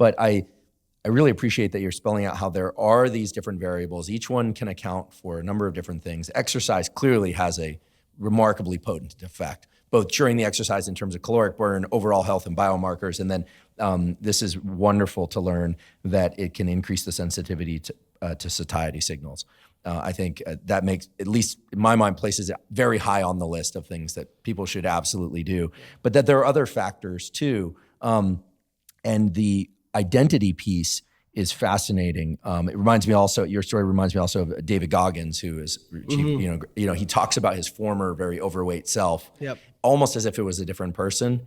But I really appreciate that you're spelling out how there are these different variables. Each one can account for a number of different things. Exercise clearly has a remarkably potent effect, both during the exercise in terms of caloric burn, overall health and biomarkers. And then this is wonderful to learn that it can increase the sensitivity to satiety signals. I think that makes, at least in my mind, places it very high on the list of things that people should absolutely do. But that there are other factors too. And the identity piece is fascinating. It reminds me also, your story reminds me also of David Goggins, who is, he talks about his former very overweight self, almost as if it was a different person.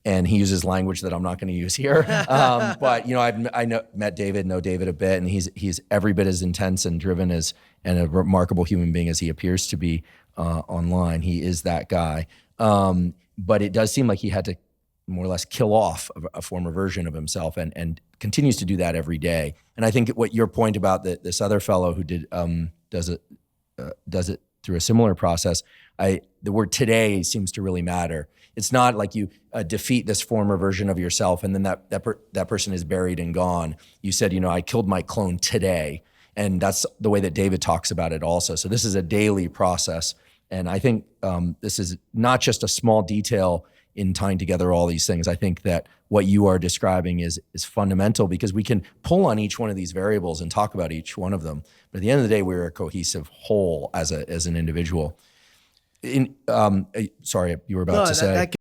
And he uses language that I'm not going to use here. But met David, know David a bit, and he's every bit as intense and driven and a remarkable human being as he appears to be online. He is that guy. But it does seem like he had to more or less kill off a former version of himself and continues to do that every day. And I think what your point about this other fellow who does it through a similar process, the word today seems to really matter. It's not like you defeat this former version of yourself and then that person is buried and gone. You said, I killed my clone today. And that's the way that David talks about it also. So this is a daily process. And I think this is not just a small detail in tying together all these things. I think that what you are describing is fundamental because we can pull on each one of these variables and talk about each one of them. But at the end of the day, we're a cohesive whole as an individual. Sorry, you were about to say.